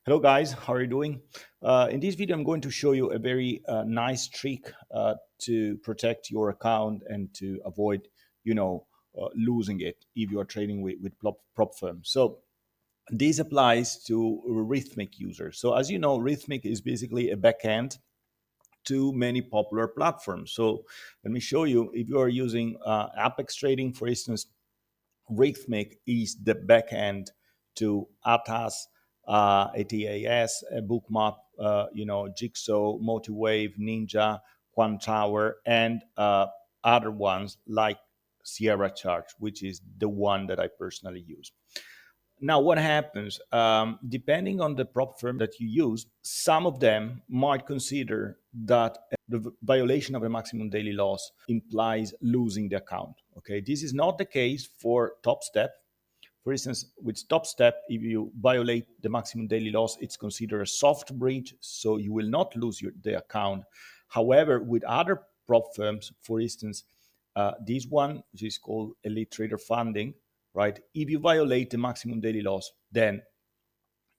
Hello guys, how are you doing? In this video, I'm going to show you a very nice trick to protect your account and to avoid, losing it if you are trading with prop firms. So this applies to Rithmic users. So as you know, Rithmic is basically a backend to many popular platforms. So let me show you. If you are using Apex Trading, for instance, Rithmic is the backend to ATAS, ATAS, Bookmap, Jigsaw, MotiveWave, Ninja, Quantower, and other ones like Sierra Charge, which is the one that I personally use. Now, what happens, depending on the prop firm that you use, some of them might consider that the violation of a maximum daily loss implies losing the account. Okay, this is not the case for Top Step. For instance, with Top Step, if you violate the maximum daily loss, it's considered a soft breach, so you will not lose the account. However, with other prop firms, for instance, this one, which is called Elite Trader Funding, right? If you violate the maximum daily loss, then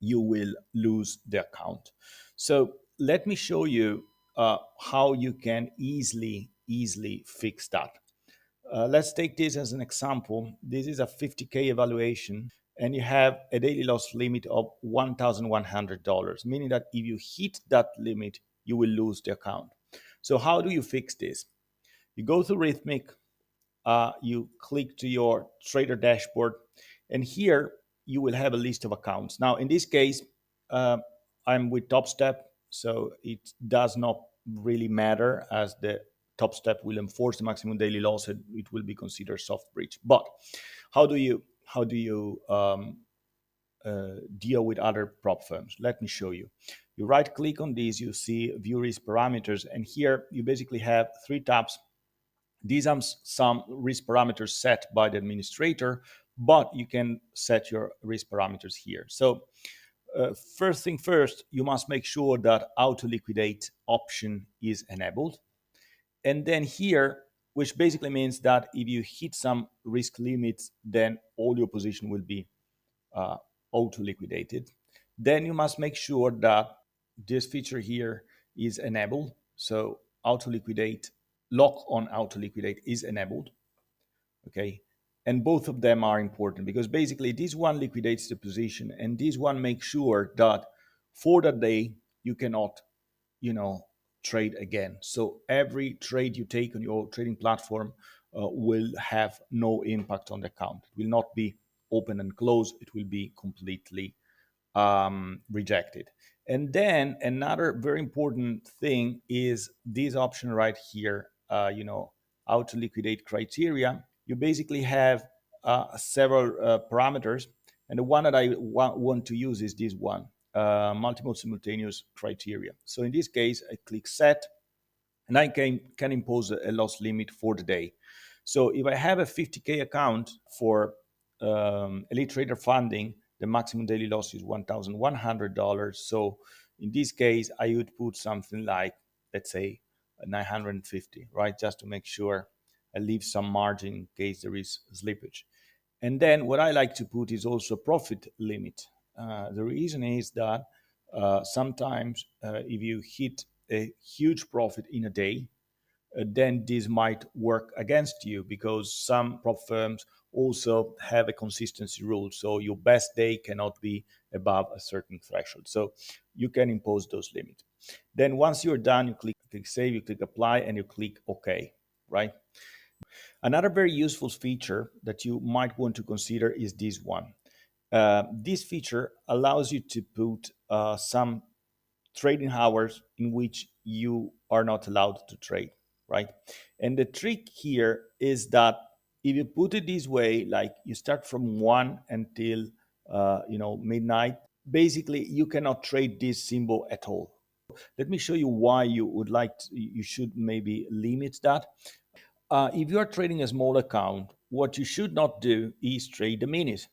you will lose the account. So let me show you how you can easily fix that. Let's take this as an example. This is a 50K evaluation, and you have a daily loss limit of $1,100, meaning that if you hit that limit, you will lose the account. So how do you fix this? You go to Rithmic, you click to your trader dashboard, and here you will have a list of accounts. Now, in this case, I'm with Top Step, so it does not really matter as the Top Step will enforce the maximum daily loss, and it will be considered soft breach. But how do you deal with other prop firms? Let me show you. You right click on these, you see view risk parameters, and here you basically have three tabs. These are some risk parameters set by the administrator, but you can set your risk parameters here. So first thing first, you must make sure that auto-liquidate option is enabled. And then here, which basically means that if you hit some risk limits, then all your position will be auto-liquidated. Then you must make sure that this feature here is enabled. So auto-liquidate, lock on auto-liquidate is enabled. Okay. And both of them are important because basically this one liquidates the position and this one makes sure that for that day you cannot, trade again. So every trade you take on your trading platform will have no impact on the account. It will not be open and close. It will be completely rejected. And then another very important thing is this option right here, auto liquidate criteria. You basically have several parameters, and the one that I want to use is this one, multiple simultaneous criteria. So in this case, I click set, and I can impose a loss limit for the day. So if I have a 50K account for Elite Trader Funding, the maximum daily loss is $1,100. So in this case, I would put something like, let's say, 950, right? Just to make sure I leave some margin in case there is slippage. And then what I like to put is also profit limit. The reason is that sometimes if you hit a huge profit in a day, then this might work against you because some prop firms also have a consistency rule. So your best day cannot be above a certain threshold. So you can impose those limits. Then once you're done, you click save, you click apply, and you click OK, right? Another very useful feature that you might want to consider is this one. This feature allows you to put some trading hours in which you are not allowed to trade, right? And the trick here is that if you put it this way, like you start from 1 until midnight, basically you cannot trade this symbol at all. Let me show you why you should maybe limit that. If you are trading a small account, what you should not do is trade the minis.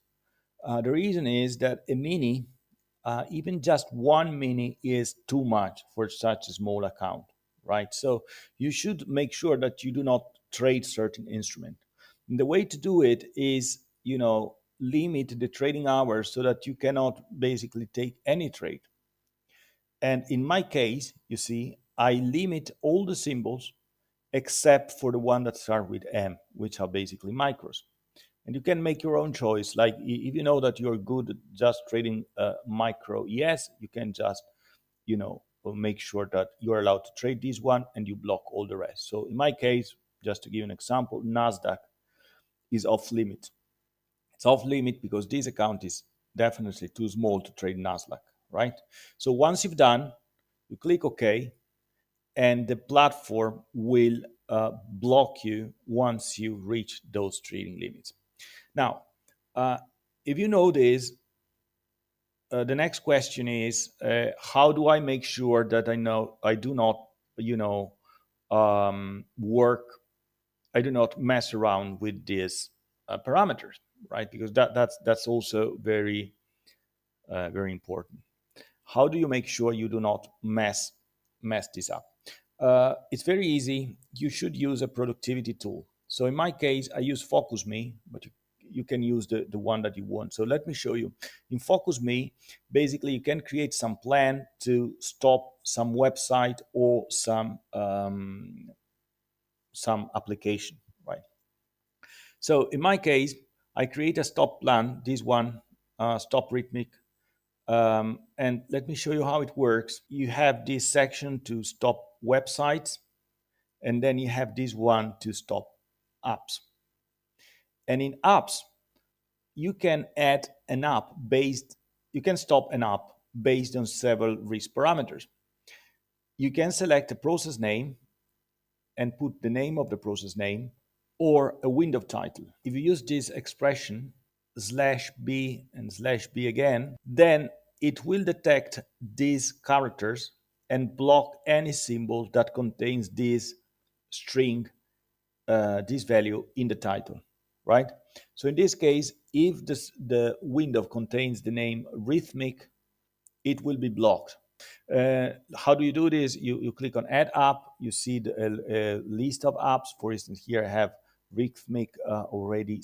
The reason is that a mini, even just one mini, is too much for such a small account, right? So you should make sure that you do not trade certain instrument. And the way to do it is, limit the trading hours so that you cannot basically take any trade. And in my case, you see, I limit all the symbols except for the one that start with M, which are basically micros. And you can make your own choice. Like if you know that you're good at just trading micro ES, you can just, make sure that you're allowed to trade this one and you block all the rest. So in my case, just to give you an example, NASDAQ is off limit. It's off limit because this account is definitely too small to trade NASDAQ, right? So once you've done, you click OK, and the platform will block you once you reach those trading limits. Now, if you know this, the next question is, how do I make sure that I do not, work, I do not mess around with these parameters, right? Because that's also very, very important. How do you make sure you do not mess this up? It's very easy. You should use a productivity tool. So in my case, I use FocusMe, but you can use the one that you want. So let me show you. In FocusMe, basically you can create some plan to stop some website or some application, right? So in my case, I create a stop plan, this one, stop Rithmic. And let me show you how it works. You have this section to stop websites, and then you have this one to stop apps. And in apps, you can add an app based, you can stop an app based on several risk parameters. You can select a process name and put the name of the process name or a window title. If you use this expression, /b and /b again, then it will detect these characters and block any symbol that contains this string, this value in the title, right? So in this case, if the window contains the name Rithmic, it will be blocked. How do you do this? You click on Add App. You see the list of apps. For instance, here I have Rithmic already,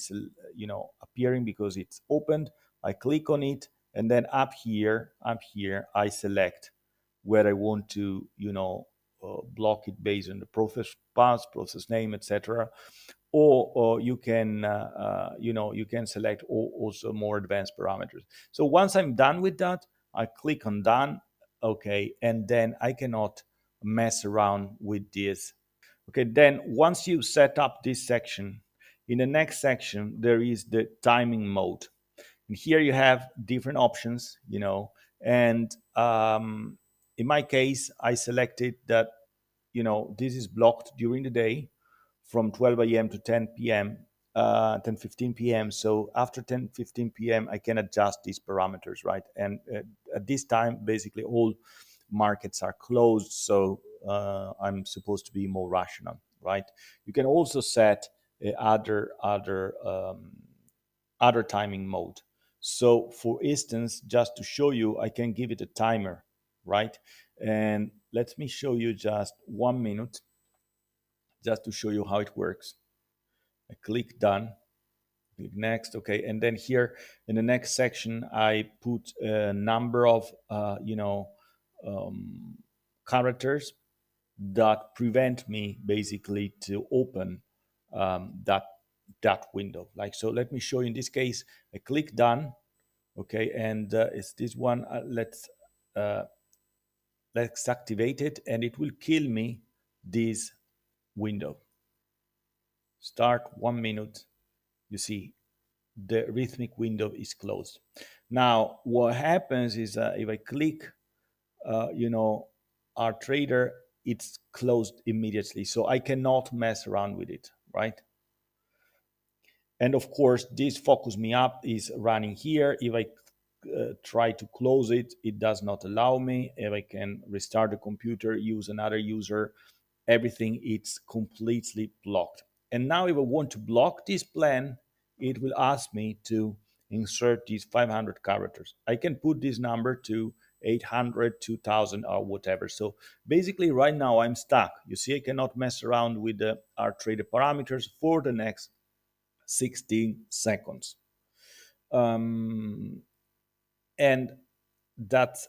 appearing because it's opened. I click on it, and then up here, I select where I want to, block it based on the process path, process name, etc. Or you can, you can select also more advanced parameters. So once I'm done with that, I click on Done, okay, and then I cannot mess around with this. Okay, then once you set up this section, in the next section, there is the timing mode. And here you have different options, and in my case, I selected that, this is blocked during the day from 12 a.m. to 10 p.m., 10:15 p.m. So after 10:15 p.m., I can adjust these parameters, right? And at this time, basically all markets are closed, so I'm supposed to be more rational, right? You can also set other timing mode. So for instance, just to show you, I can give it a timer, right? And let me show you just 1 minute, just to show you how it works. I click Done, click Next, okay, and then here in the next section, I put a number of, characters that prevent me basically to open that window. Like so, let me show you. In this case, I click Done, okay, and it's this one. Let's activate it, and it will kill me this window. Start 1 minute. You see, the Rithmic window is closed. Now, what happens is if I click, our trader, it's closed immediately. So I cannot mess around with it, right? And of course, this FocusMe app is running here. If I try to close it, it does not allow me. If I can restart the computer, use another user, everything it's completely blocked. And now if I want to block this plan, it will ask me to insert these 500 characters. I can put this number to 800, 2000 or whatever. So basically right now I'm stuck. You see, I cannot mess around with our trader parameters for the next 16 seconds. And that's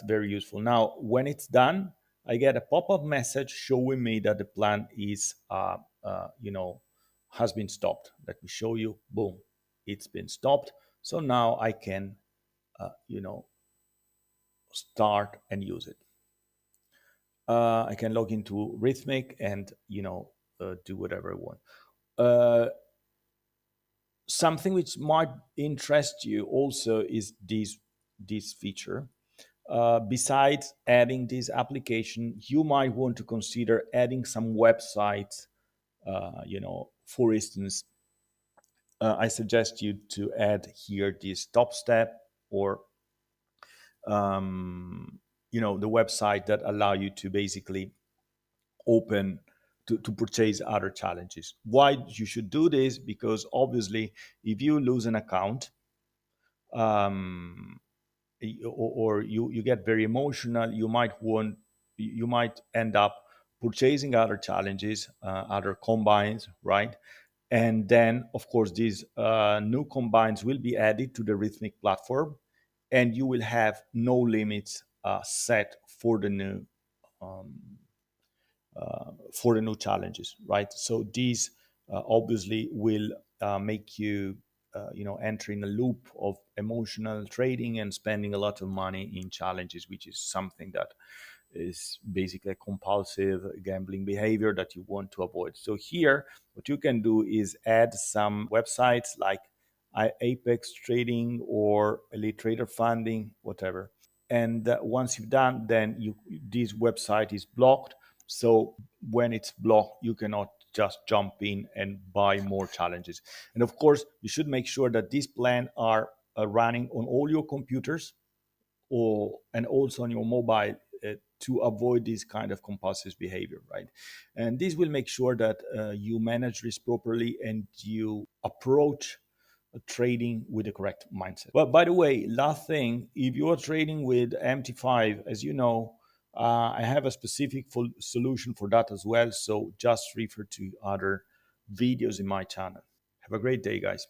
very useful. Now, when it's done, I get a pop-up message showing me that the plan is, has been stopped. Let me show you. Boom, it's been stopped. So now I can, start and use it. I can log into Rithmic and do whatever I want. Uh, Something which might interest you also is this feature. Besides adding this application, you might want to consider adding some websites. For instance, I suggest you to add here this top step, or the website that allow you to basically open to purchase other challenges. Why you should do this? Because obviously, if you lose an account, um, or you get very emotional, you might end up purchasing other challenges, other combines, right? And then, of course, these new combines will be added to the Rithmic platform, and you will have no limits set um, for the new challenges, right? So these obviously will make you, enter in a loop of emotional trading and spending a lot of money in challenges, which is something that is basically a compulsive gambling behavior that you want to avoid. So here, what you can do is add some websites like Apex Trading or Elite Trader Funding, whatever. And once you've done, then this website is blocked. So when it's blocked, you cannot just jump in and buy more challenges. And of course, you should make sure that these plans are running on all your computers, and also on your mobile, to avoid this kind of compulsive behavior, right? And this will make sure that you manage this properly and you approach trading with the correct mindset. But by the way, last thing, if you are trading with MT5, as you know, I have a specific solution for that as well. So just refer to other videos in my channel. Have a great day, guys.